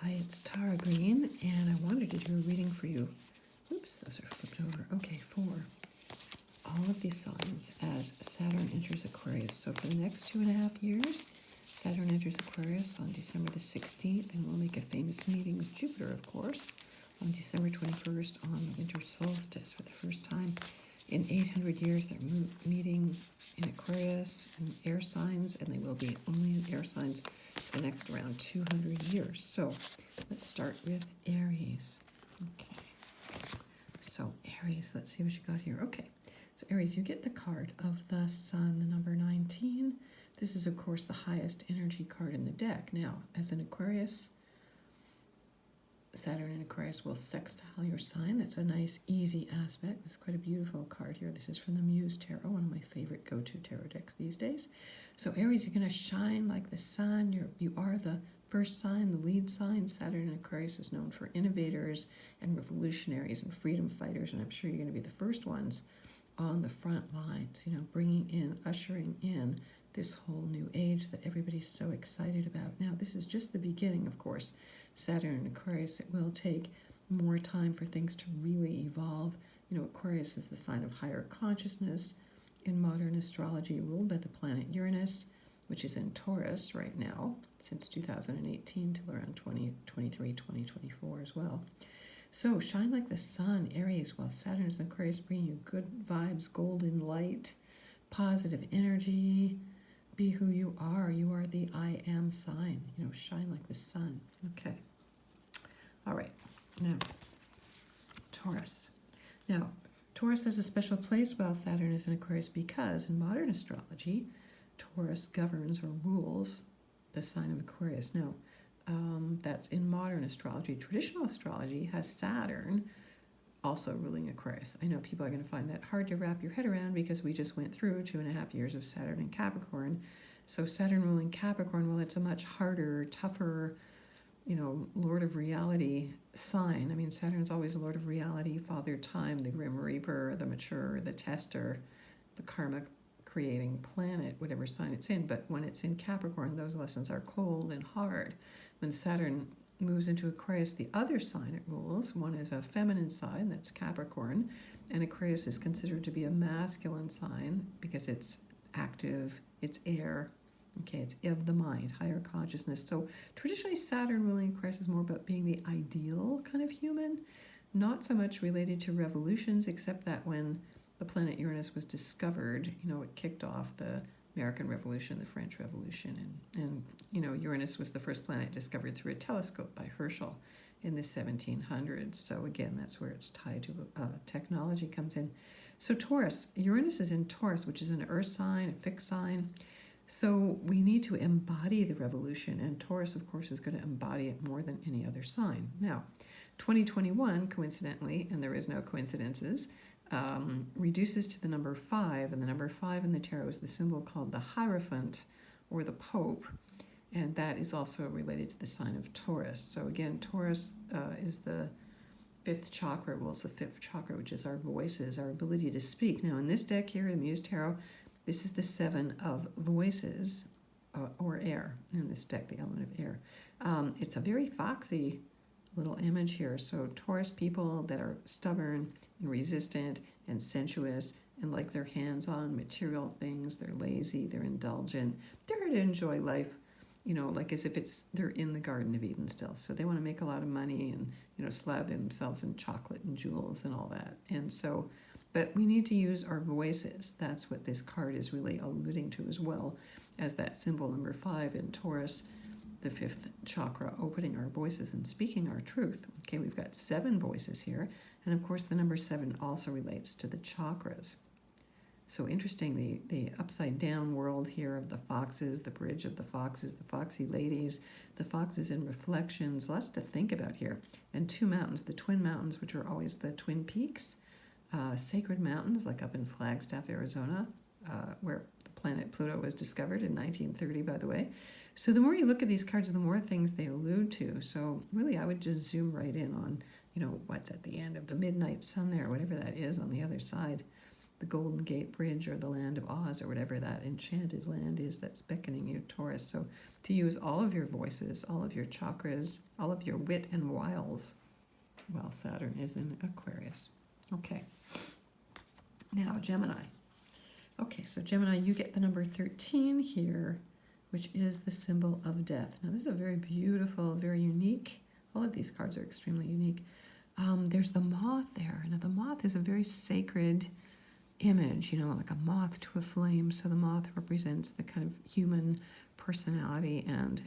Hi, it's Tara Green, and I wanted to do a reading for you. Oops, those are flipped over. Okay, for all of these signs as Saturn enters Aquarius. So for the next 2.5 years, Saturn enters Aquarius on December the 16th, and we'll make a famous meeting with Jupiter, of course, on December 21st on the winter solstice. For the first time in 800 years, they're meeting in Aquarius and air signs, and they will be only in air signs for the next around 200 years. So let's start with Aries. Okay. So Aries, let's see what you got here. Okay. So Aries, you get the card of the Sun, the number 19. This is, of course, the highest energy card in the deck. Now, as an Aquarius, Saturn in Aquarius will sextile your sign. That's a nice, easy aspect. This is quite a beautiful card here. This is from the Muse Tarot, one of my favorite go-to tarot decks these days. So Aries, you're going to shine like the sun. You are the first sign, the lead sign. Saturn in Aquarius is known for innovators and revolutionaries and freedom fighters, and I'm sure you're going to be the first ones on the front lines, bringing in, ushering in this whole new age that everybody's so excited about. Now, this is just the beginning, of course. Saturn in Aquarius, it will take more time for things to really evolve. Aquarius is the sign of higher consciousness in modern astrology, ruled by the planet Uranus, which is in Taurus right now, since 2018 till around 2023, 2024 as well. So shine like the sun, Aries, while Saturn is in Aquarius, bringing you good vibes, golden light, positive energy. Be who you are. You are the I am sign. Shine like the sun. Okay. All right. Now, Taurus. Now, Taurus has a special place while Saturn is in Aquarius because in modern astrology, Taurus governs or rules the sign of Aquarius. Now, that's in modern astrology. Traditional astrology has Saturn also ruling Aquarius. I know people are going to find that hard to wrap your head around because we just went through 2.5 years of Saturn in Capricorn. So Saturn ruling Capricorn, well, it's a much harder, tougher, Lord of Reality sign. I mean, Saturn's always Lord of Reality, Father Time, the Grim Reaper, the Mature, the Tester, the Karma creating planet, whatever sign it's in. But when it's in Capricorn, those lessons are cold and hard. When Saturn moves into Aquarius, the other sign it rules, one is a feminine sign, that's Capricorn, and Aquarius is considered to be a masculine sign because it's active, it's air, okay, it's of the mind, higher consciousness. So traditionally Saturn ruling Aquarius is more about being the ideal kind of human, not so much related to revolutions, except that when the planet Uranus was discovered, it kicked off the American Revolution, the French Revolution, and Uranus was the first planet discovered through a telescope by Herschel in the 1700s. So again, that's where it's tied to technology comes in. So Taurus, Uranus is in Taurus, which is an earth sign, a fixed sign. So we need to embody the revolution, and Taurus, of course, is going to embody it more than any other sign. Now, 2021, coincidentally, and there is no coincidences, reduces to the number 5, and the number 5 in the tarot is the symbol called the Hierophant or the Pope, and that is also related to the sign of Taurus. So again, Taurus is the 5th chakra, rules the 5th chakra, which is our voices, our ability to speak. Now in this deck here, the Muse Tarot, this is the 7 of voices, or air, in this deck, the element of air. It's a very foxy little image here. So Taurus people that are stubborn and resistant and sensuous and like their hands on material things, they're lazy, they're indulgent, they're here to enjoy life, like as if they're in the Garden of Eden still. So they want to make a lot of money and, slather themselves in chocolate and jewels and all that. And so, but we need to use our voices. That's what this card is really alluding to as well as that symbol number 5 in Taurus, the 5th chakra, opening our voices and speaking our truth. Okay, we've got 7 voices here. And of course, the number 7 also relates to the chakras. So interesting, the upside down world here of the foxes, the bridge of the foxes, the foxy ladies, the foxes in reflections, lots to think about here. And 2 mountains, the twin mountains, which are always the twin peaks, sacred mountains, like up in Flagstaff, Arizona, where the planet Pluto was discovered in 1930, by the way. So the more you look at these cards, the more things they allude to. So really, I would just zoom right in on, what's at the end of the midnight sun there, whatever that is on the other side. the Golden Gate Bridge or the Land of Oz or whatever that enchanted land is that's beckoning you, Taurus. So to use all of your voices, all of your chakras, all of your wit and wiles while Saturn is in Aquarius. Okay. Now, Gemini. Okay, so Gemini, you get the number 13 here, which is the symbol of death. Now, this is a very beautiful, very unique, all of these cards are extremely unique. There's the moth there. Now, the moth is a very sacred image, you know, like a moth to a flame. So the moth represents the kind of human personality, and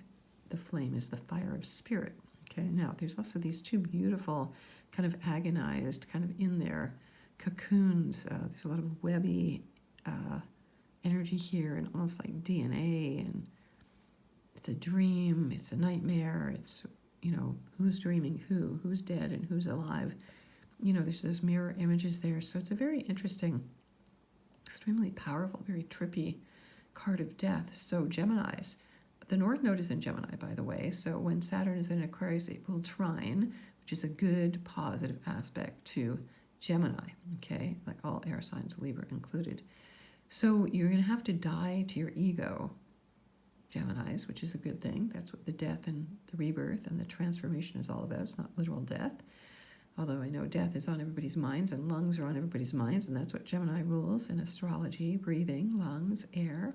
the flame is the fire of spirit. Okay, now there's also these two beautiful, kind of agonized, kind of in there cocoons. There's a lot of webby energy here, and almost like DNA, and it's a dream, it's a nightmare, it's, you know, who's dreaming who's dead and who's alive. You know, there's those mirror images there. So it's a very interesting, extremely powerful, very trippy card of death. So Geminis, the North Node is in Gemini, by the way. So when Saturn is in Aquarius, it will trine, which is a good positive aspect to Gemini, okay? Like all air signs, Libra included. So you're going to have to die to your ego, Geminis, which is a good thing. That's what the death and the rebirth and the transformation is all about. It's not literal death. Although I know death is on everybody's minds and lungs are on everybody's minds, and that's what Gemini rules in astrology: breathing, lungs, air.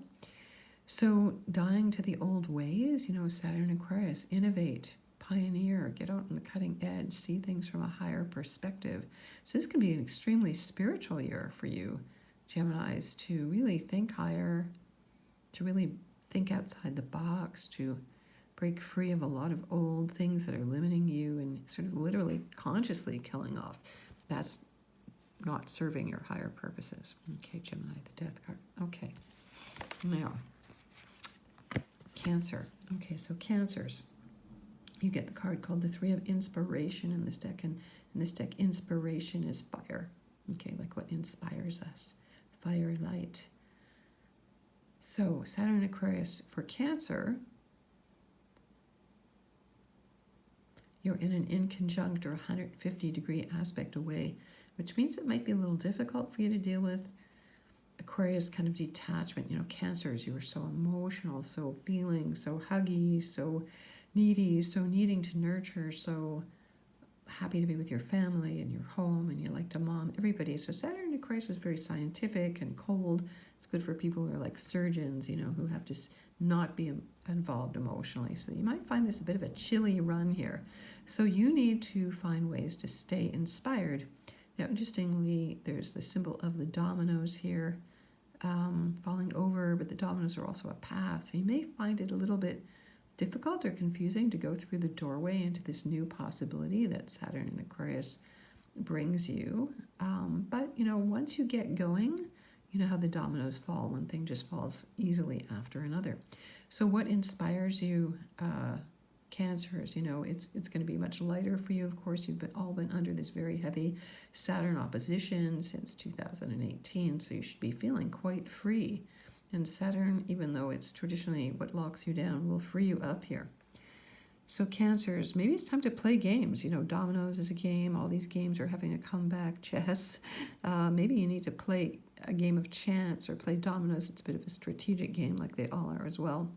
So dying to the old ways, you know, Saturn and Aquarius, innovate, pioneer, get out on the cutting edge, see things from a higher perspective. So this can be an extremely spiritual year for you, Geminis, to really think higher, to really think outside the box, to break free of a lot of old things that are limiting you and sort of literally consciously killing off. That's not serving your higher purposes. Okay, Gemini, the death card. Okay, now, Cancer. Okay, so Cancers. You get the card called the Three of Inspiration in this deck, and in this deck, inspiration is fire. Okay, like what inspires us. Fire, light. So, Saturn and Aquarius for Cancer, you're in an inconjunct or 150-degree aspect away, which means it might be a little difficult for you to deal with. Aquarius kind of detachment, you know, Cancers, you were so emotional, so feeling, so huggy, so needy, so needing to nurture, so happy to be with your family and your home, and you like to mom everybody. So Saturn and Aquarius is very scientific and cold. It's good for people who are like surgeons, you know, who have to not be involved emotionally. So you might find this a bit of a chilly run here. So you need to find ways to stay inspired. Now, interestingly, there's the symbol of the dominoes here, falling over, but the dominoes are also a path. So you may find it a little bit difficult or confusing to go through the doorway into this new possibility that Saturn and Aquarius brings you. But, you know, once you get going, you know how the dominoes fall. One thing just falls easily after another. So what inspires you, Cancers? You know, it's going to be much lighter for you. Of course, you've all been under this very heavy Saturn opposition since 2018, so you should be feeling quite free. And Saturn, even though it's traditionally what locks you down, will free you up here. So Cancers, maybe it's time to play games. You know, dominoes is a game. All these games are having a comeback. Chess. Maybe you need to play a game of chance or play dominoes. It's a bit of a strategic game like they all are as well.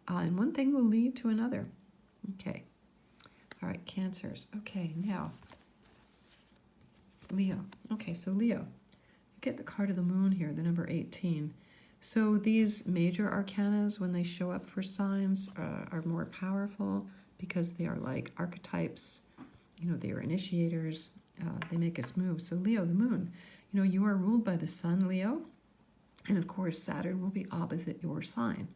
And one thing will lead to another. Okay. All right, Cancers. Okay, now, Leo. Okay, so Leo, you get the card of the moon here, the number 18. So these major arcanas, when they show up for signs, are more powerful because they are like archetypes. You know, they are initiators. They make us move. So Leo, the moon, you know, you are ruled by the sun, Leo. And of course, Saturn will be opposite your sign.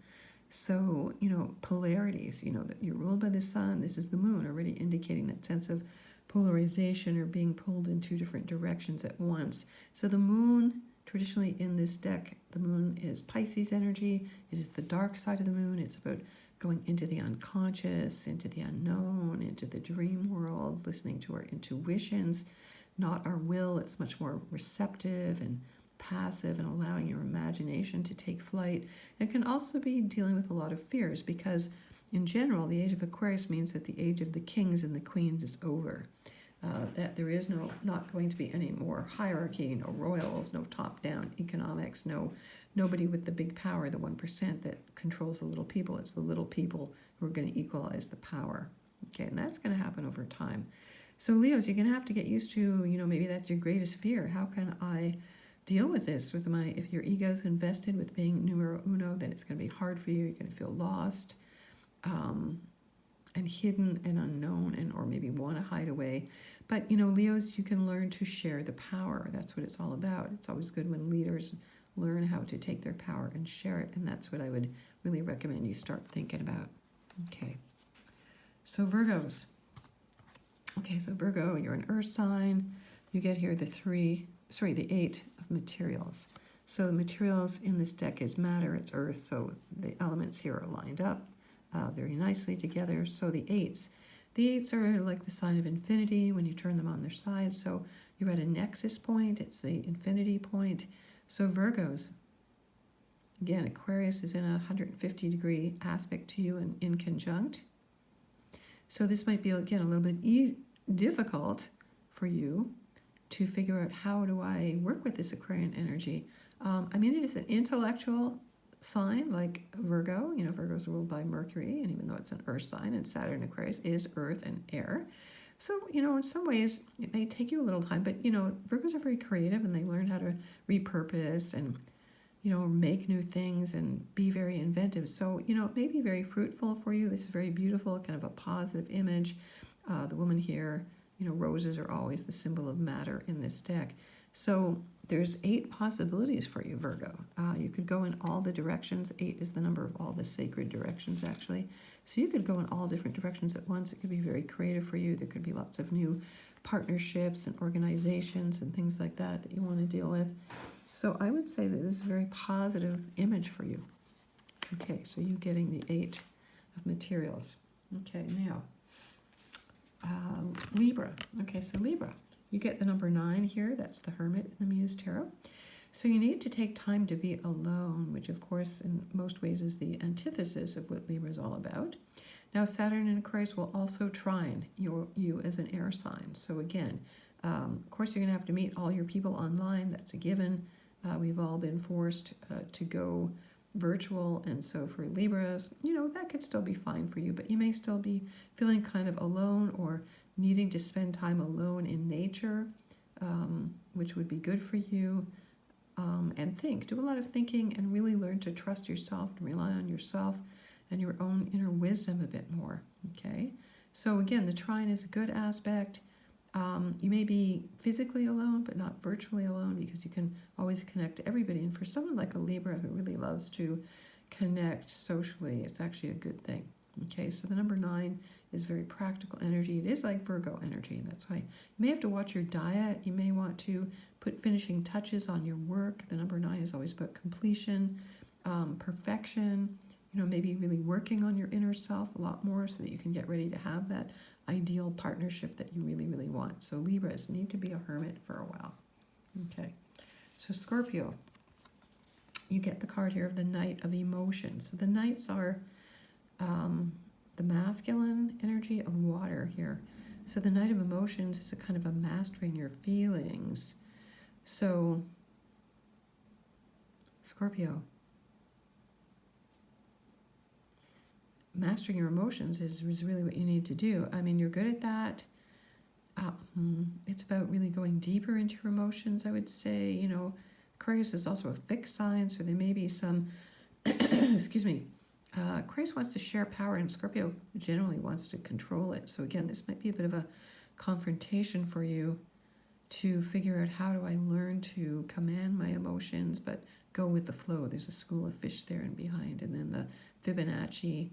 So, you know, polarities, you know, that you're ruled by the sun. This is the moon, already indicating that sense of polarization or being pulled in two different directions at once. So the moon, traditionally in this deck, the moon is Pisces energy. It is the dark side of the moon. It's about going into the unconscious, into the unknown, into the dream world, listening to our intuitions, not our will. It's much more receptive and passive and allowing your imagination to take flight. It can also be dealing with a lot of fears because in general, the age of Aquarius means that the age of the kings and the queens is over. that there is not going to be any more hierarchy, no royals, no top-down economics, nobody with the big power, the 1% that controls the little people. It's the little people who are going to equalize the power. Okay, and that's going to happen over time. So Leos, you're going to have to get used to, maybe that's your greatest fear. How can I deal with this? If your ego's invested with being numero uno, then it's going to be hard for you. You're going to feel lost. And hidden and unknown, or maybe want to hide away. But Leos, you can learn to share the power. That's what it's all about. It's always good when leaders learn how to take their power and share it, and that's what I would really recommend you start thinking about. Okay, so Virgos. Okay, so Virgo, you're an earth sign. You get here the 8 of materials. So the materials in this deck is matter, it's earth, so the elements here are lined up very nicely together. So the 8s are like the sign of infinity when you turn them on their side. So you're at a nexus point, it's the infinity point. So Virgos, again, Aquarius is in a 150-degree aspect to you in conjunct. So this might be, again, a little bit difficult for you to figure out, how do I work with this Aquarian energy? It is an intellectual sign like Virgo. Virgo's ruled by Mercury, and even though it's an earth sign, and Saturn Aquarius is earth and air. So, in some ways it may take you a little time, but Virgos are very creative, and they learn how to repurpose and make new things and be very inventive. So, it may be very fruitful for you. This is very beautiful, kind of a positive image. The woman here, roses are always the symbol of matter in this deck. So there's 8 possibilities for you, Virgo. You could go in all the directions. 8 is the number of all the sacred directions, actually. So you could go in all different directions at once. It could be very creative for you. There could be lots of new partnerships and organizations and things like that you want to deal with. So I would say that this is a very positive image for you. Okay, so you getting the 8 of materials. Okay, now, Libra. Okay, so Libra. You get the number 9 here. That's the Hermit in the Muse Tarot. So you need to take time to be alone, which of course in most ways is the antithesis of what Libra is all about. Now Saturn in Aquarius will also trine you as an air sign. So again, of course you're going to have to meet all your people online. That's a given. We've all been forced to go virtual, and so for Libras, that could still be fine for you, but you may still be feeling kind of alone or needing to spend time alone in nature, which would be good for you. And do a lot of thinking and really learn to trust yourself and rely on yourself and your own inner wisdom a bit more. Okay, so again, the trine is a good aspect. You may be physically alone, but not virtually alone, because you can always connect to everybody. And for someone like a Libra who really loves to connect socially, it's actually a good thing. Okay, so the number 9 is very practical energy. It is like Virgo energy. That's why you may have to watch your diet. You may want to put finishing touches on your work. The number 9 is always about completion, perfection, maybe really working on your inner self a lot more so that you can get ready to have that ideal partnership that you really, really want. So Libras need to be a hermit for a while. Okay, so Scorpio, you get the card here of the Knight of Emotions. So the Knights are the masculine energy of water here. So the Knight of Emotions is a kind of a mastering your feelings. So Scorpio, mastering your emotions is really what you need to do. You're good at that. It's about really going deeper into your emotions, I would say. Aquarius is also a fixed sign, so there may be some, excuse me, Aquarius wants to share power, and Scorpio generally wants to control it. So again, this might be a bit of a confrontation for you to figure out, how do I learn to command my emotions but go with the flow. There's a school of fish there and behind, and then the Fibonacci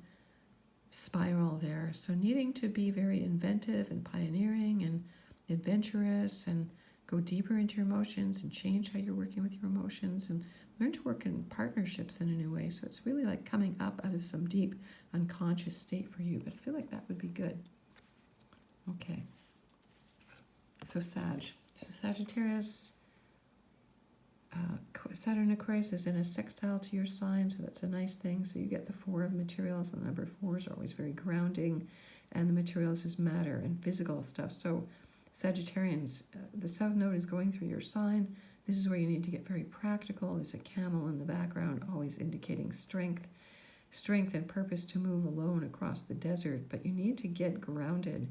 spiral there. So needing to be very inventive and pioneering and adventurous and go deeper into your emotions and change how you're working with your emotions and learn to work in partnerships in a new way. So it's really like coming up out of some deep unconscious state for you, but I feel like that would be good. Okay, so Sagittarius, Saturn Aquarius is in a sextile to your sign, so that's a nice thing. So you get the 4 of materials, and the number 4s are always very grounding, and the materials is matter and physical stuff. So Sagittarians, the South Node is going through your sign. This is where you need to get very practical. There's a camel in the background, always indicating strength and purpose to move alone across the desert. But you need to get grounded.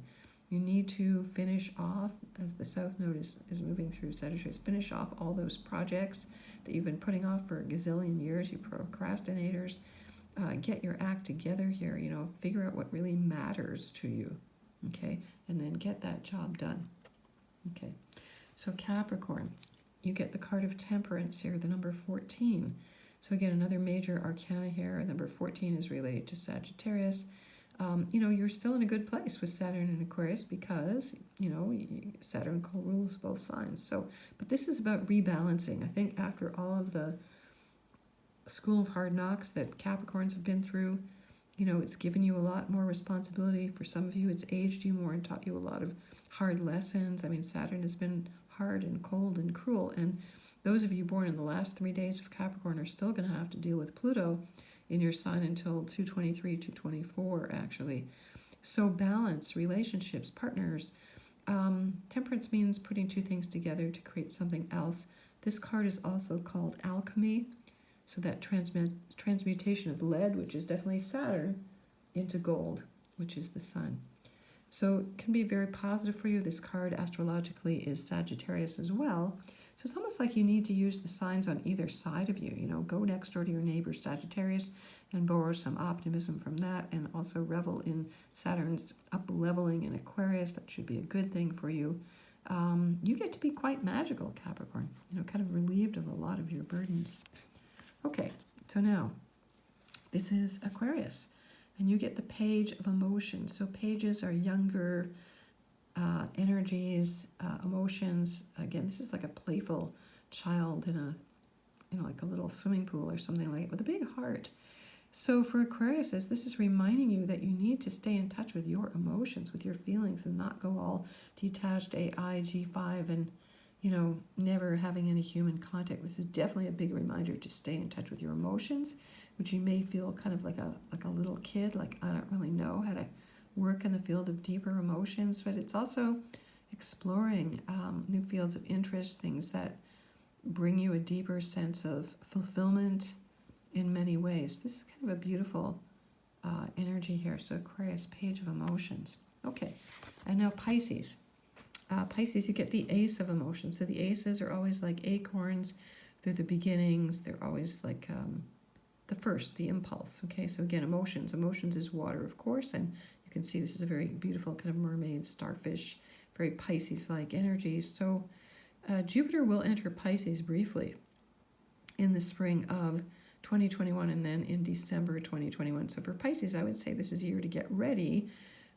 You need to finish off, as the South Node is moving through Sagittarius, finish off all those projects that you've been putting off for a gazillion years, you procrastinators. Get your act together here, you know, figure out what really matters to you, okay? And then get that job done, okay? So Capricorn, you get the card of Temperance here, the number 14. So again, another major arcana here. Number 14 is related to Sagittarius. You know, you're still in a good place with Saturn and Aquarius because, you know, Saturn co-rules both signs. So, but this is about rebalancing. I think after all of the school of hard knocks that Capricorns have been through, you know, it's given you a lot more responsibility. For some of you, it's aged you more and taught you a lot of hard lessons. I mean, Saturn has been hard and cold and cruel. And those of you born in the last 3 days of Capricorn are still going to have to deal with Pluto in your sign until 223, 224, actually. So balance, relationships, partners. Temperance means putting two things together to create something else. This card is also called alchemy. So that transmutation of lead, which is definitely Saturn, into gold, which is the sun. So it can be very positive for you. This card astrologically is Sagittarius as well. So it's almost like you need to use the signs on either side of you. You know, go next door to your neighbor Sagittarius and borrow some optimism from that, and also revel in Saturn's up-leveling in Aquarius. That should be a good thing for you. You get to be quite magical, Capricorn. You know, kind of relieved of a lot of your burdens. Okay, so now this is Aquarius, and you get the Page of Emotions. So pages are younger energies, emotions. Again, this is like a playful child in a, you know, like a little swimming pool or something like it, with a big heart. So for Aquarius, this is reminding you that you need to stay in touch with your emotions, with your feelings, and not go all detached AI, G5, and, you know, never having any human contact. This is definitely a big reminder to stay in touch with your emotions, which you may feel kind of like a little kid, like I don't really know how to work in the field of deeper emotions. But it's also exploring new fields of interest, things that bring you a deeper sense of fulfillment in many ways. This is kind of a beautiful energy here. So Aquarius, Page of Emotions. Okay, and now Pisces. Pisces, you get the Ace of Emotions. So the aces are always like acorns. They're the beginnings. They're always like the first, the impulse. Okay, so again, emotions. Emotions is water, of course, and you can see this is a very beautiful kind of mermaid, starfish, very Pisces-like energy. So Jupiter will enter Pisces briefly in the spring of 2021 and then in December 2021. So for Pisces, I would say this is a year to get ready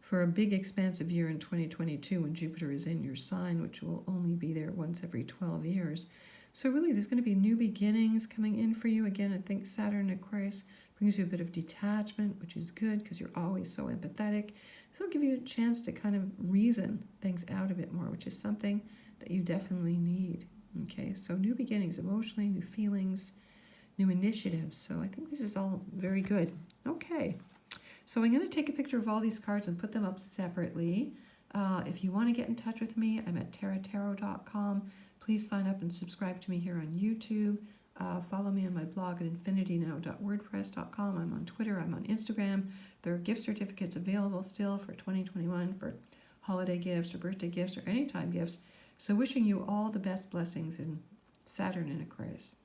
for a big expansive year in 2022 when Jupiter is in your sign, which will only be there once every 12 years. So really, there's going to be new beginnings coming in for you. Again, I think Saturn Aquarius brings you a bit of detachment, which is good because you're always so empathetic. This will give you a chance to kind of reason things out a bit more, which is something that you definitely need. Okay, so new beginnings emotionally, new feelings, new initiatives. So I think this is all very good. Okay, so I'm going to take a picture of all these cards and put them up separately. If you want to get in touch with me, I'm at tarot.com. Please sign up and subscribe to me here on YouTube. Follow me on my blog at infinitynow.wordpress.com. I'm on Twitter. I'm on Instagram. There are gift certificates available still for 2021 for holiday gifts or birthday gifts or anytime gifts. So wishing you all the best blessings in Saturn and Aquarius.